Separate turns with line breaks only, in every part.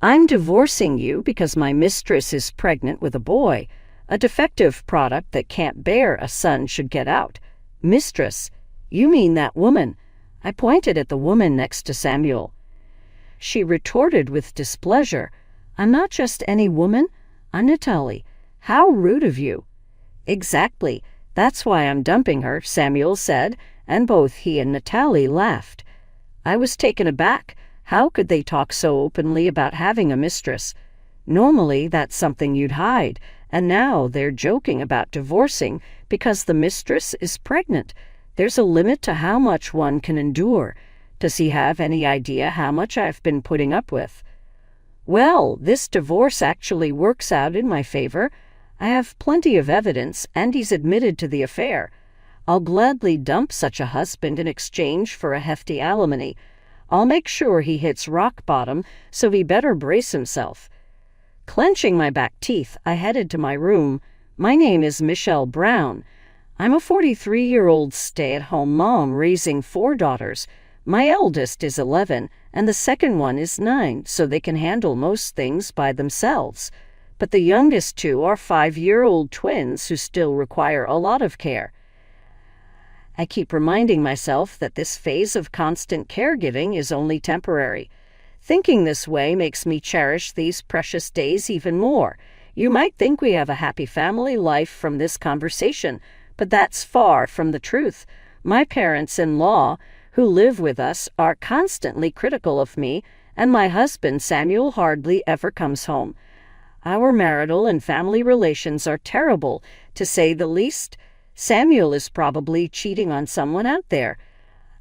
I'm divorcing you because my mistress is pregnant with a boy. A defective product that can't bear a son should get out. Mistress, you mean that woman? I pointed at the woman next to Samuel. She retorted with displeasure. I'm not just any woman. I'm Natalie. How rude of you. Exactly. That's why I'm dumping her, Samuel said, and both he and Natalie laughed. I was taken aback. How could they talk so openly about having a mistress? Normally, that's something you'd hide, and now they're joking about divorcing because the mistress is pregnant. There's a limit to how much one can endure. Does he have any idea how much I've been putting up with? Well, this divorce actually works out in my favor. I have plenty of evidence, and he's admitted to the affair. I'll gladly dump such a husband in exchange for a hefty alimony. I'll make sure he hits rock bottom, so he better brace himself. Clenching my back teeth, I headed to my room. My name is Michelle Brown. I'm a 43-year-old stay-at-home mom raising 4 daughters. My eldest is 11, and the second one is 9, so they can handle most things by themselves. But the youngest 2 are 5-year-old twins who still require a lot of care. I keep reminding myself that this phase of constant caregiving is only temporary. Thinking this way makes me cherish these precious days even more. You might think we have a happy family life from this conversation, but that's far from the truth. My parents-in-law, who live with us, are constantly critical of me, and my husband Samuel hardly ever comes home. Our marital and family relations are terrible, to say the least. Samuel is probably cheating on someone out there.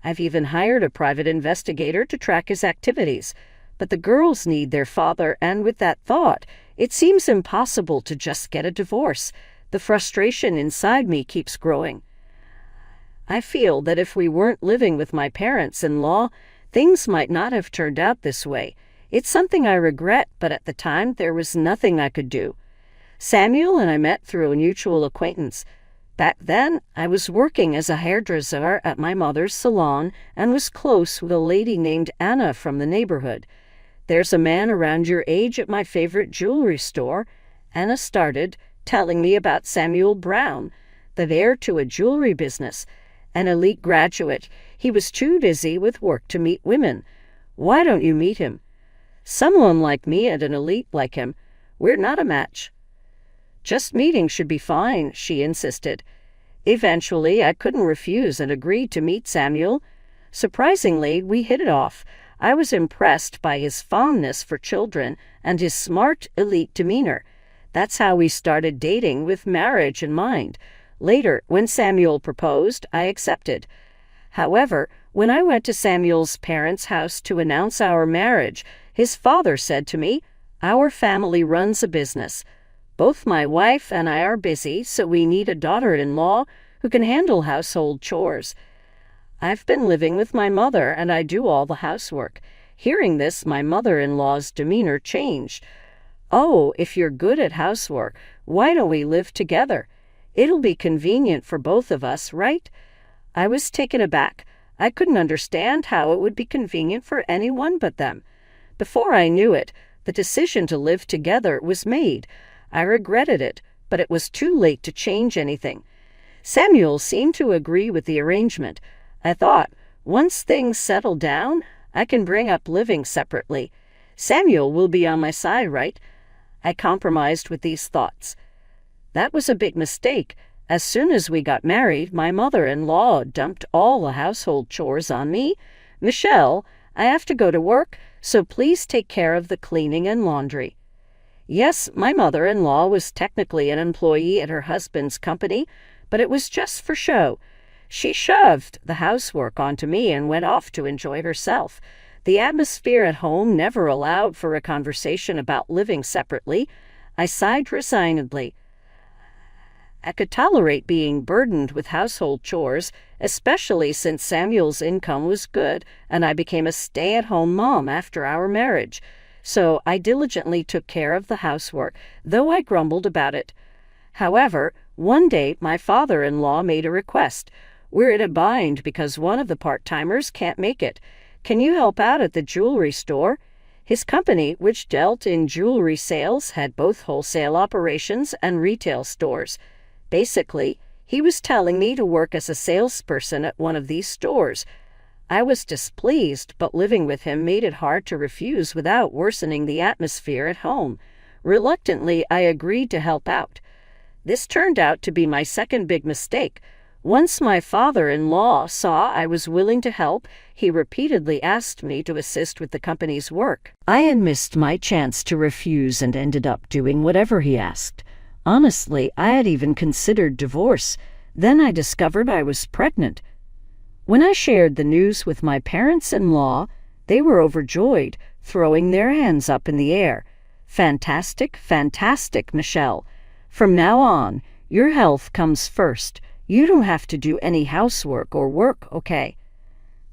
I've even hired a private investigator to track his activities. But the girls need their father, and with that thought, it seems impossible to just get a divorce. The frustration inside me keeps growing. I feel that if we weren't living with my parents-in-law, things might not have turned out this way. It's something I regret, but at the time there was nothing I could do. Samuel and I met through a mutual acquaintance. Back then, I was working as a hairdresser at my mother's salon and was close with a lady named Anna from the neighborhood. There's a man around your age at my favorite jewelry store. Anna started telling me about Samuel Brown, the heir to a jewelry business, an elite graduate. He was too busy with work to meet women. Why don't you meet him? Someone like me and an elite like him. We're not a match. Just meeting should be fine, she insisted. Eventually, I couldn't refuse and agreed to meet Samuel. Surprisingly, we hit it off. I was impressed by his fondness for children and his smart, elite demeanor. That's how we started dating with marriage in mind. Later, when Samuel proposed, I accepted. However, when I went to Samuel's parents' house to announce our marriage, his father said to me, "Our family runs a business. Both my wife and I are busy, so we need a daughter-in-law who can handle household chores. I've been living with my mother, and I do all the housework." Hearing this, my mother-in-law's demeanor changed. "Oh, if you're good at housework, why don't we live together? It'll be convenient for both of us, right?" I was taken aback. I couldn't understand how it would be convenient for anyone but them. Before I knew it, the decision to live together was made. I regretted it, but it was too late to change anything. Samuel seemed to agree with the arrangement. I thought, once things settle down, I can bring up living separately. Samuel will be on my side, right? I compromised with these thoughts. That was a big mistake. As soon as we got married, my mother-in-law dumped all the household chores on me. "Michelle, I have to go to work, so please take care of the cleaning and laundry." Yes, my mother-in-law was technically an employee at her husband's company, but it was just for show. She shoved the housework onto me and went off to enjoy herself. The atmosphere at home never allowed for a conversation about living separately. I sighed resignedly. I could tolerate being burdened with household chores, especially since Samuel's income was good and I became a stay-at-home mom after our marriage. So I diligently took care of the housework, though I grumbled about it. However, one day my father-in-law made a request. "We're in a bind because one of the part-timers can't make it. Can you help out at the jewelry store?" His company, which dealt in jewelry sales, had both wholesale operations and retail stores. Basically, he was telling me to work as a salesperson at one of these stores. I was displeased, but living with him made it hard to refuse without worsening the atmosphere at home. Reluctantly, I agreed to help out. This turned out to be my second big mistake. Once my father-in-law saw I was willing to help, he repeatedly asked me to assist with the company's work. I had missed my chance to refuse and ended up doing whatever he asked. Honestly, I had even considered divorce. Then I discovered I was pregnant. When I shared the news with my parents-in-law, they were overjoyed, throwing their hands up in the air. Fantastic, fantastic, Michelle. From now on, your health comes first. You don't have to do any housework or work, okay?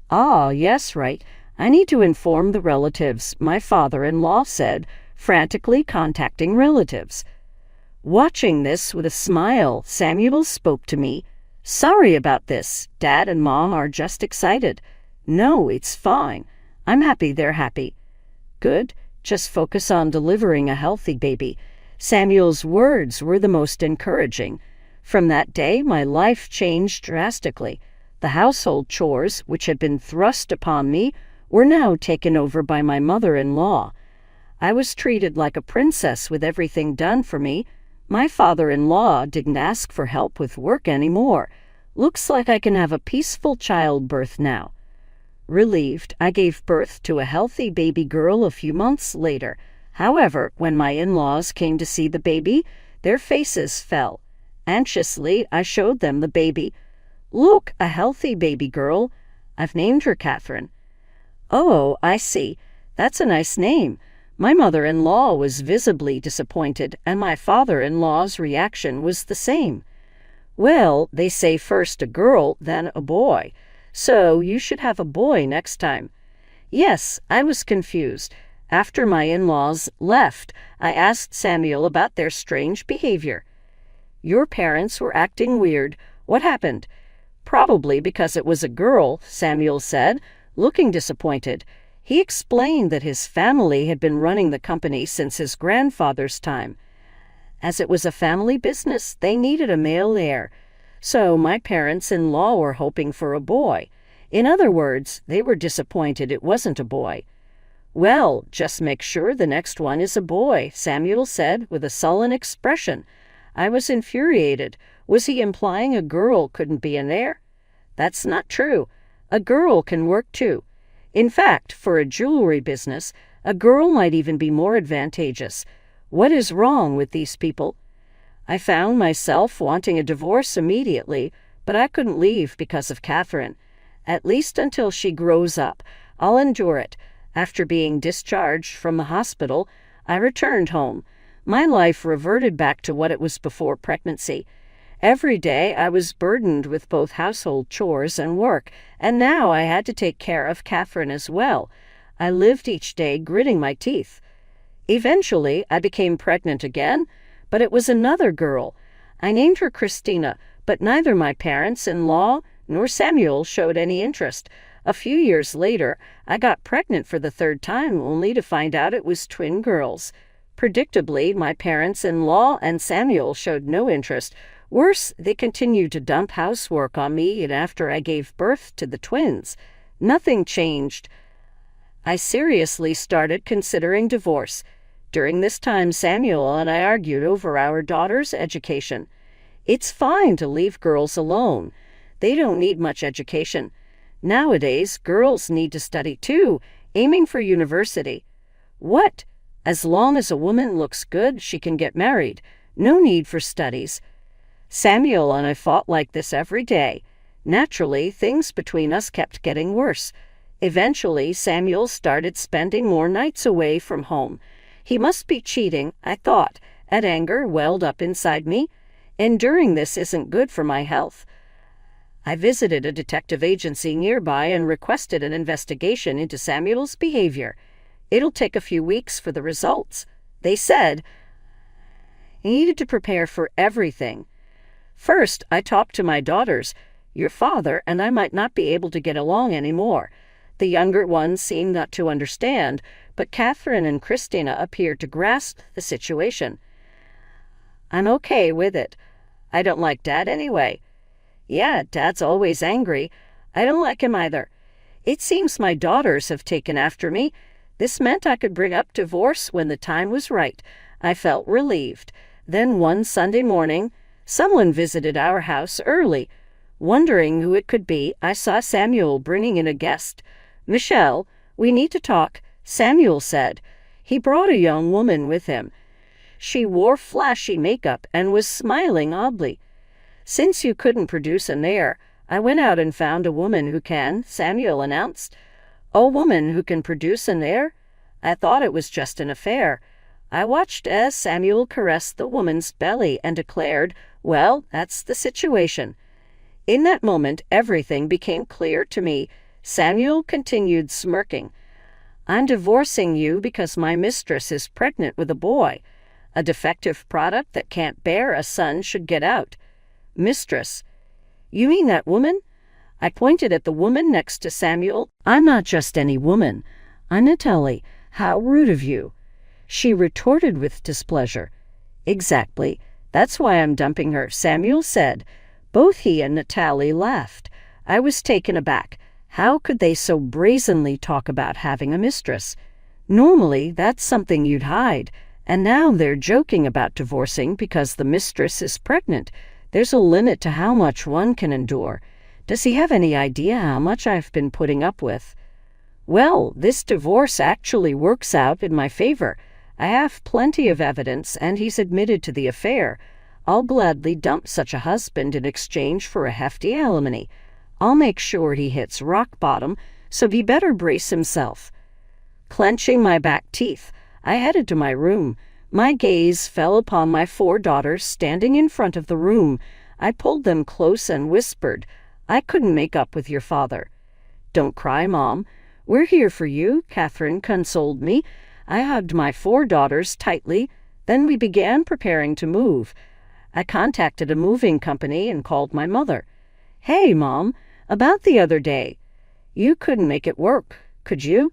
Ah, yes, right. I need to inform the relatives, my father-in-law said, frantically contacting relatives. Watching this with a smile, Samuel spoke to me. Sorry about this. Dad and Mom are just excited. No, it's fine. I'm happy they're happy. Good. Just focus on delivering a healthy baby. Samuel's words were the most encouraging. From that day, my life changed drastically. The household chores, which had been thrust upon me, were now taken over by my mother-in-law. I was treated like a princess with everything done for me. My father-in-law didn't ask for help with work anymore. Looks like I can have a peaceful childbirth now. Relieved, I gave birth to a healthy baby girl a few months later. However, when my in-laws came to see the baby, their faces fell. Anxiously, I showed them the baby. Look, a healthy baby girl. I've named her Catherine. Oh, I see. That's a nice name. My mother-in-law was visibly disappointed, and my father-in-law's reaction was the same. Well, they say first a girl, then a boy. So you should have a boy next time. Yes, I was confused. After my in-laws left, I asked Samuel about their strange behavior. Your parents were acting weird. What happened? Probably because it was a girl, Samuel said, looking disappointed. He explained that his family had been running the company since his grandfather's time. As it was a family business, they needed a male heir. So my parents-in-law were hoping for a boy. In other words, they were disappointed it wasn't a boy. Well, just make sure the next one is a boy, Samuel said with a sullen expression. I was infuriated. Was he implying a girl couldn't be an heir? That's not true. A girl can work too. In fact, for a jewelry business, a girl might even be more advantageous. What is wrong with these people? I found myself wanting a divorce immediately, but I couldn't leave because of Catherine. At least until she grows up, I'll endure it. After being discharged from the hospital, I returned home. My life reverted back to what it was before pregnancy. Every day I was burdened with both household chores and work, and now I had to take care of Catherine as well. I lived each day gritting my teeth. Eventually, I became pregnant again, but it was another girl. I named her Christina, but neither my parents-in-law nor Samuel showed any interest. A few years later, I got pregnant for the third time, only to find out it was twin girls. Predictably, my parents-in-law and Samuel showed no interest. Worse, they continued to dump housework on me even after I gave birth to the twins. Nothing changed. I seriously started considering divorce. During this time, Samuel and I argued over our daughter's education. It's fine to leave girls alone. They don't need much education. Nowadays, girls need to study too, aiming for university. What? As long as a woman looks good, she can get married. No need for studies. Samuel and I fought like this every day. Naturally, things between us kept getting worse. Eventually, Samuel started spending more nights away from home. He must be cheating, I thought, and anger welled up inside me. Enduring this isn't good for my health. I visited a detective agency nearby and requested an investigation into Samuel's behavior. It'll take a few weeks for the results. They said I needed to prepare for everything. First, I talked to my daughters. Your father and I might not be able to get along anymore. The younger ones seemed not to understand, but Catherine and Christina appeared to grasp the situation. I'm okay with it. I don't like Dad anyway. Yeah, Dad's always angry. I don't like him either. It seems my daughters have taken after me. This meant I could bring up divorce when the time was right. I felt relieved. Then one Sunday morning, someone visited our house early. Wondering who it could be, I saw Samuel bringing in a guest. Michelle, we need to talk, Samuel said. He brought a young woman with him. She wore flashy makeup and was smiling oddly. Since you couldn't produce an heir, I went out and found a woman who can, Samuel announced. A woman who can produce an heir? I thought it was just an affair. I watched as Samuel caressed the woman's belly and declared, well, that's the situation. In that moment, everything became clear to me. Samuel continued smirking. I'm divorcing you because my mistress is pregnant with a boy. A defective product that can't bear a son should get out. Mistress. You mean that woman? I pointed at the woman next to Samuel. I'm not just any woman. I'm Natalie. How rude of you. She retorted with displeasure. Exactly. That's why I'm dumping her, Samuel said. Both he and Natalie laughed. I was taken aback. How could they so brazenly talk about having a mistress? Normally, that's something you'd hide. And now they're joking about divorcing because the mistress is pregnant. There's a limit to how much one can endure. Does he have any idea how much I've been putting up with? Well, this divorce actually works out in my favor. I have plenty of evidence, and he's admitted to the affair. I'll gladly dump such a husband in exchange for a hefty alimony. I'll make sure he hits rock bottom, so he better brace himself. Clenching my back teeth, I headed to my room. My gaze fell upon my 4 daughters standing in front of the room. I pulled them close and whispered, I couldn't make up with your father. Don't cry, Mom. We're here for you, Catherine consoled me. I hugged my 4 daughters tightly. Then we began preparing to move. I contacted a moving company and called my mother. Hey, Mom, about the other day. You couldn't make it work, could you?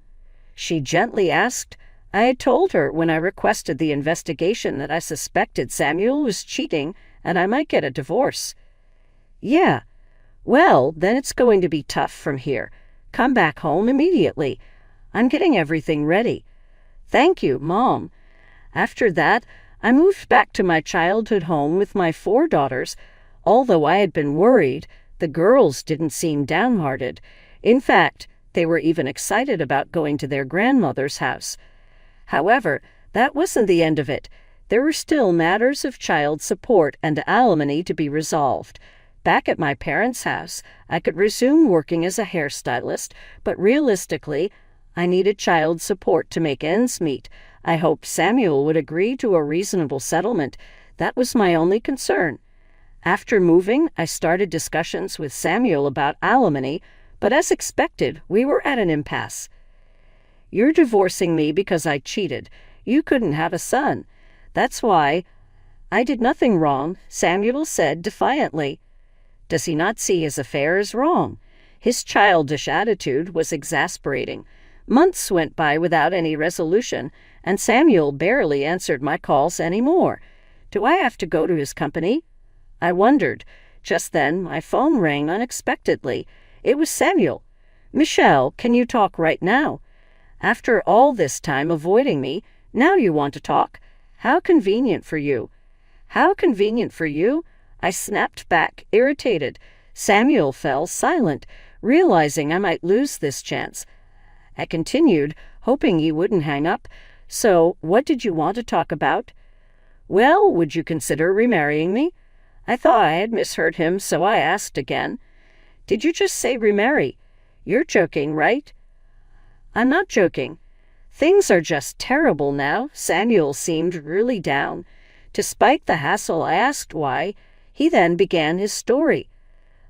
She gently asked. I had told her when I requested the investigation that I suspected Samuel was cheating and I might get a divorce. Yeah. Well, then it's going to be tough from here. Come back home immediately. I'm getting everything ready. Thank you, Mom. After that, I moved back to my childhood home with my 4 daughters. Although I had been worried, the girls didn't seem downhearted. In fact, they were even excited about going to their grandmother's house. However, that wasn't the end of it. There were still matters of child support and alimony to be resolved. Back at my parents' house, I could resume working as a hairstylist, but realistically, I needed child support to make ends meet. I hoped Samuel would agree to a reasonable settlement. That was my only concern. After moving, I started discussions with Samuel about alimony, but as expected, we were at an impasse. You're divorcing me because I cheated. You couldn't have a son. That's why. I did nothing wrong, Samuel said defiantly. Does he not see his affair as wrong? His childish attitude was exasperating. Months went by without any resolution, and Samuel barely answered my calls anymore. Do I have to go to his company? I wondered. Just then, my phone rang unexpectedly. It was Samuel. Michelle, can you talk right now? After all this time avoiding me, now you want to talk? How convenient for you. How convenient for you? I snapped back, irritated. Samuel fell silent, realizing I might lose this chance. I continued, hoping he wouldn't hang up. So, what did you want to talk about? Well, would you consider remarrying me? I thought I had misheard him, so I asked again. Did you just say remarry? You're joking, right? I'm not joking. Things are just terrible now. Samuel seemed really down. Despite the hassle, I asked why. He then began his story.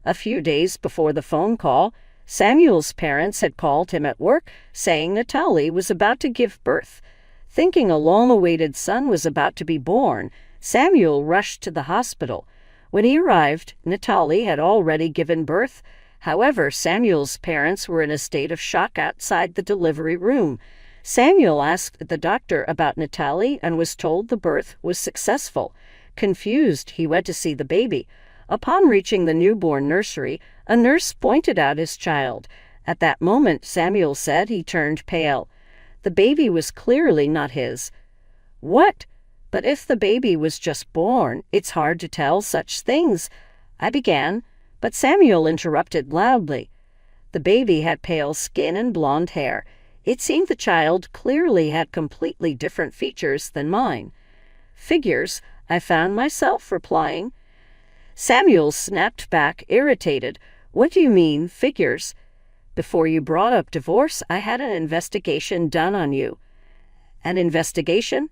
A few days before the phone call, Samuel's parents had called him at work, saying Natalie was about to give birth. Thinking a long-awaited son was about to be born, Samuel rushed to the hospital. When he arrived, Natalie had already given birth. However, Samuel's parents were in a state of shock outside the delivery room. Samuel asked the doctor about Natalie and was told the birth was successful. Confused, he went to see the baby. Upon reaching the newborn nursery, a nurse pointed out his child. At that moment, Samuel said he turned pale. The baby was clearly not his. What? But if the baby was just born, it's hard to tell such things, I began, but Samuel interrupted loudly. The baby had pale skin and blonde hair. It seemed the child clearly had completely different features than mine. Figures, I found myself replying. Samuel snapped back, irritated. What do you mean, figures? Before you brought up divorce, I had an investigation done on you. An investigation?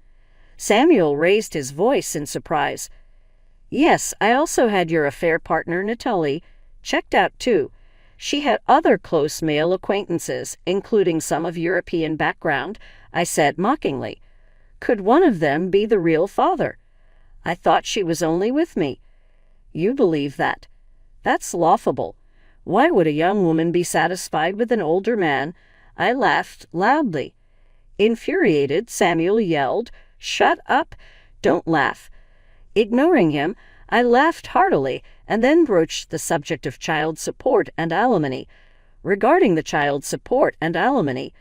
Samuel raised his voice in surprise. Yes, I also had your affair partner, Natalie, checked out too. She had other close male acquaintances, including some of European background, I said mockingly. Could one of them be the real father? I thought she was only with me. You believe that? That's laughable. Why would a young woman be satisfied with an older man? I laughed loudly. Infuriated, Samuel yelled, Shut up! Don't laugh. Ignoring him, I laughed heartily and then broached the subject of child support and alimony. Regarding the child support and alimony,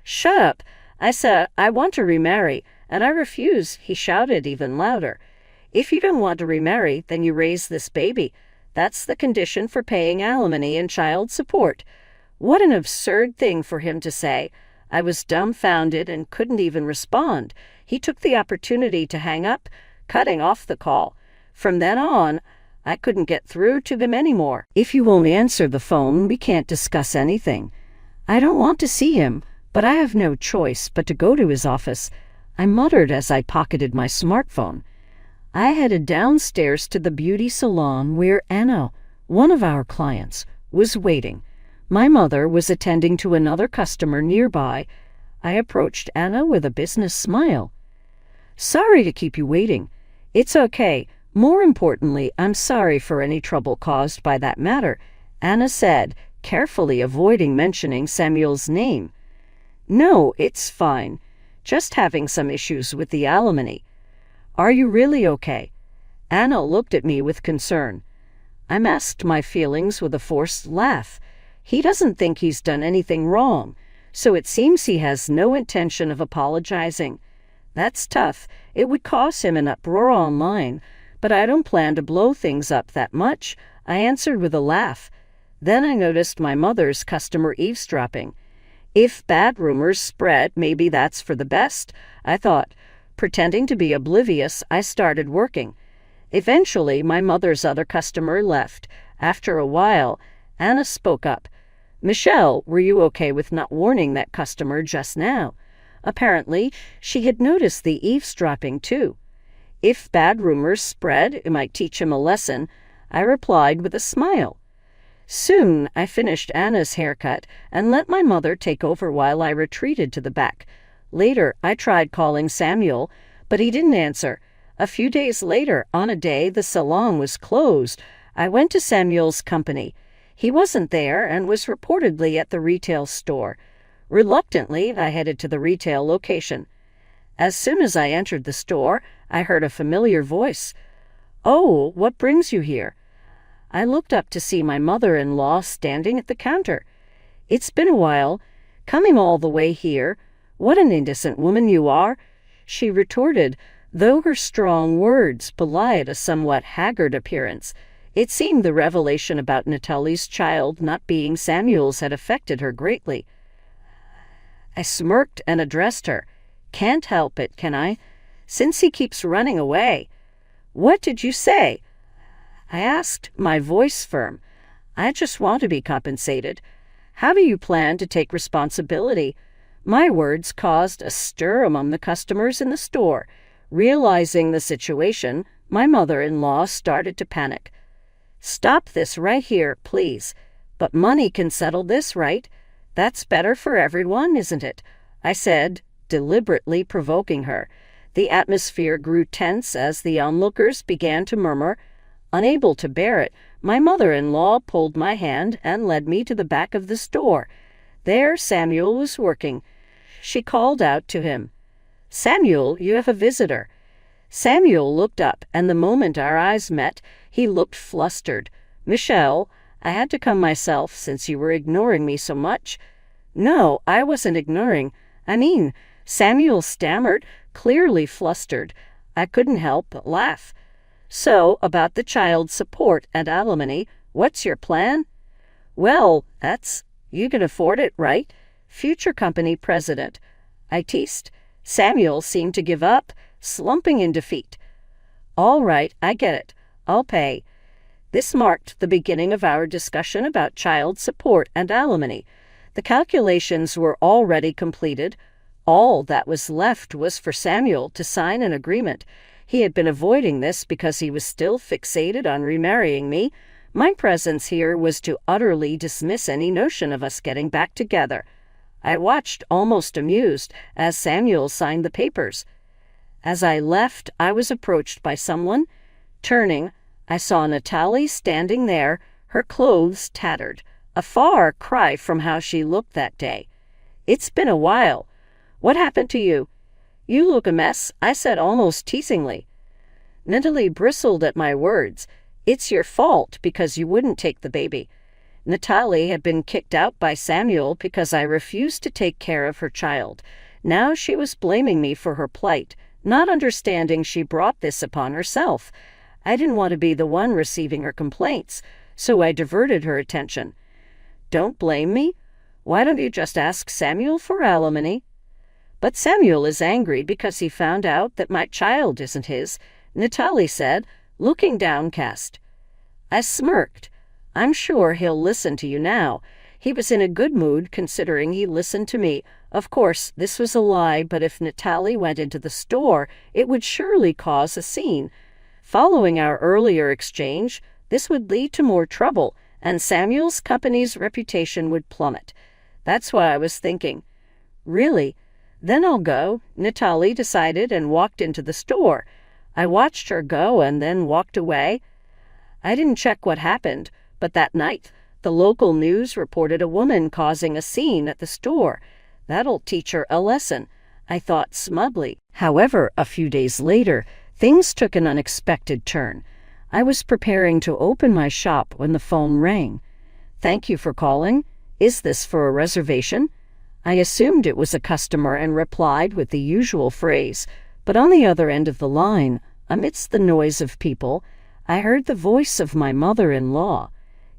Shut up! I said, I want to remarry, and I refuse, he shouted even louder. If you don't want to remarry, then you raise this baby. That's the condition for paying alimony and child support. What an absurd thing for him to say. I was dumbfounded and couldn't even respond. He took the opportunity to hang up, cutting off the call. From then on, I couldn't get through to him anymore. If you won't answer the phone, we can't discuss anything. I don't want to see him, but I have no choice but to go to his office, I muttered as I pocketed my smartphone. I headed downstairs to the beauty salon where Anna, one of our clients, was waiting. My mother was attending to another customer nearby. I approached Anna with a business smile. Sorry to keep you waiting. It's okay. More importantly, I'm sorry for any trouble caused by that matter, Anna said, carefully avoiding mentioning Samuel's name. No, it's fine. Just having some issues with the alimony. Are you really okay? Anna looked at me with concern. I masked my feelings with a forced laugh. He doesn't think he's done anything wrong, so it seems he has no intention of apologizing. That's tough. It would cause him an uproar online, but I don't plan to blow things up that much, I answered with a laugh. Then I noticed my mother's customer eavesdropping. If bad rumors spread, maybe that's for the best, I thought. Pretending to be oblivious, I started working. Eventually, my mother's other customer left. After a while, Anna spoke up. Michelle, were you okay with not warning that customer just now? Apparently, she had noticed the eavesdropping too. If bad rumors spread, it might teach him a lesson, I replied with a smile. Soon, I finished Anna's haircut and let my mother take over while I retreated to the back. Later, I tried calling Samuel, but he didn't answer. A few days later, on a day the salon was closed, I went to Samuel's company. He wasn't there and was reportedly at the retail store. Reluctantly, I headed to the retail location. As soon as I entered the store, I heard a familiar voice. Oh, what brings you here? I looked up to see my mother-in-law standing at the counter. It's been a while. Coming all the way here. What an indecent woman you are, she retorted, though her strong words belied a somewhat haggard appearance. It seemed the revelation about Natalie's child not being Samuel's had affected her greatly. I smirked and addressed her. Can't help it, can I? Since he keeps running away. What did you say? I asked, my voice firm. I just want to be compensated. How do you plan to take responsibility? My words caused a stir among the customers in the store. Realizing the situation, my mother-in-law started to panic. Stop this right here, please. But money can settle this, right? That's better for everyone, isn't it? I said, deliberately provoking her. The atmosphere grew tense as the onlookers began to murmur. Unable to bear it, My mother-in-law pulled my hand and led me to the back of the store. There Samuel was working. She called out to him, "Samuel, you have a visitor." Samuel looked up, and the moment our eyes met, he looked flustered. "Michelle, I had to come myself since you were ignoring me so much." "No, I wasn't ignoring. Samuel stammered, clearly flustered. I couldn't help but laugh. "So, about the child support and alimony, what's your plan?" "Well, you can afford it, right? Future company president," I teased. Samuel seemed to give up, slumping in defeat. "All right, I get it. I'll pay." This marked the beginning of our discussion about child support and alimony. The calculations were already completed. All that was left was for Samuel to sign an agreement. He had been avoiding this because he was still fixated on remarrying me. My presence here was to utterly dismiss any notion of us getting back together. I watched, almost amused, as Samuel signed the papers. As I left, I was approached by someone. Turning, I saw Natalie standing there, her clothes tattered, a far cry from how she looked that day. "It's been a while. What happened to you?" "You look a mess," I said almost teasingly. Natalie bristled at my words. "It's your fault because you wouldn't take the baby." Natalie had been kicked out by Samuel because I refused to take care of her child. Now she was blaming me for her plight, not understanding she brought this upon herself. I didn't want to be the one receiving her complaints, so I diverted her attention. "Don't blame me. Why don't you just ask Samuel for alimony?" "But Samuel is angry because he found out that my child isn't his," Natalie said, looking downcast. I smirked. "I'm sure he'll listen to you now." He was in a good mood considering he listened to me. Of course, this was a lie, but if Natalie went into the store, it would surely cause a scene. Following our earlier exchange, this would lead to more trouble, and Samuel's company's reputation would plummet. That's why I was thinking. "Really? Then I'll go," Natalie decided and walked into the store. I watched her go and then walked away. I didn't check what happened, but that night, the local news reported a woman causing a scene at the store. That'll teach her a lesson, I thought smugly. However, a few days later, things took an unexpected turn. I was preparing to open my shop when the phone rang. "Thank you for calling. Is this for a reservation?" I assumed it was a customer and replied with the usual phrase, but on the other end of the line, amidst the noise of people, I heard the voice of my mother-in-law.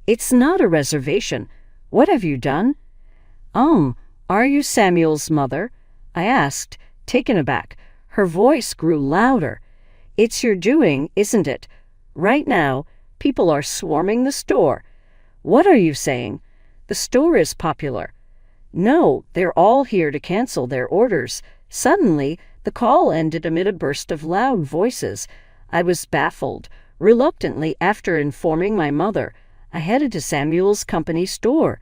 "It's not a reservation. What have you done?" Are you Samuel's mother?" I asked, taken aback. Her voice grew louder. "It's your doing, isn't it? Right now, people are swarming the store." "What are you saying? The store is popular." "No, they're all here to cancel their orders." Suddenly, the call ended amid a burst of loud voices. I was baffled. Reluctantly, after informing my mother, I headed to Samuel's company store.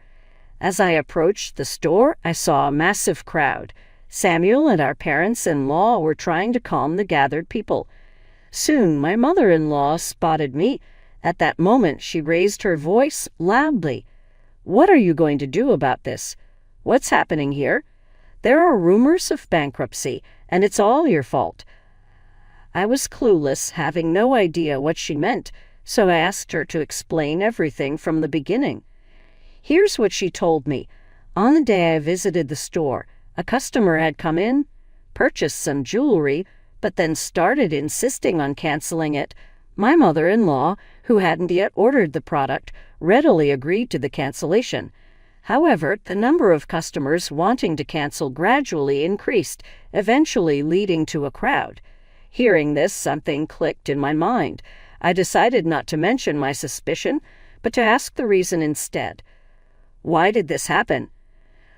As I approached the store, I saw a massive crowd. Samuel and our parents-in-law were trying to calm the gathered people. Soon, my mother-in-law spotted me. At that moment, she raised her voice loudly. "What are you going to do about this? What's happening here? There are rumors of bankruptcy, and it's all your fault." I was clueless, having no idea what she meant, so I asked her to explain everything from the beginning. Here's what she told me. On the day I visited the store, a customer had come in, purchased some jewelry, but then started insisting on canceling it. My mother-in-law, who hadn't yet ordered the product, readily agreed to the cancellation. However, the number of customers wanting to cancel gradually increased, eventually leading to a crowd. Hearing this, something clicked in my mind. I decided not to mention my suspicion, but to ask the reason instead. "Why did this happen?"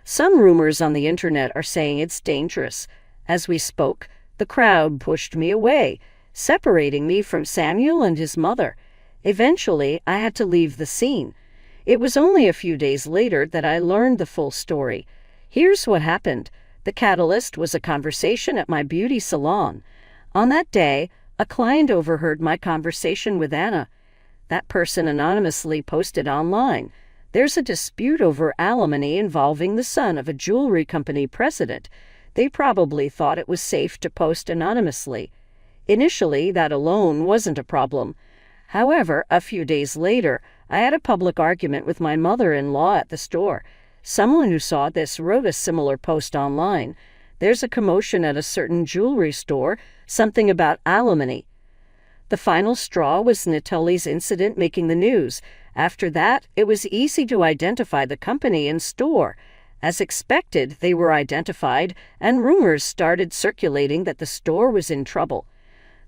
"Some rumors on the internet are saying it's dangerous." As we spoke, the crowd pushed me away, separating me from Samuel and his mother. Eventually, I had to leave the scene. It was only a few days later that I learned the full story. Here's what happened. The catalyst was a conversation at my beauty salon. On that day, a client overheard my conversation with Anna. That person anonymously posted online. There's a dispute over alimony involving the son of a jewelry company president. They probably thought it was safe to post anonymously. Initially, that alone wasn't a problem. However, a few days later, I had a public argument with my mother-in-law at the store. Someone who saw this wrote a similar post online. There's a commotion at a certain jewelry store, something about alimony. The final straw was Natalie's incident making the news. After that, it was easy to identify the company and store. As expected, they were identified, and rumors started circulating that the store was in trouble.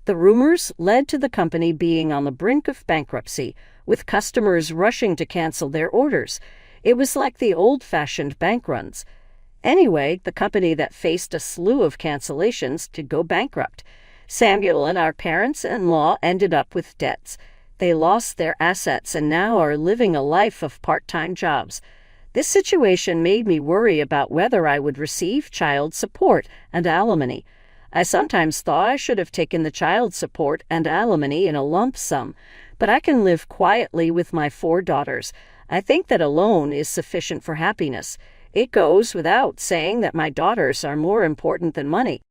The rumors led to the company being on the brink of bankruptcy, with customers rushing to cancel their orders. It was like the old-fashioned bank runs. Anyway, the company that faced a slew of cancellations did go bankrupt. Samuel and our parents-in-law ended up with debts. They lost their assets and now are living a life of part-time jobs. This situation made me worry about whether I would receive child support and alimony. I sometimes thought I should have taken the child support and alimony in a lump sum, but I can live quietly with my 4 daughters. I think that alone is sufficient for happiness. It goes without saying that my daughters are more important than money.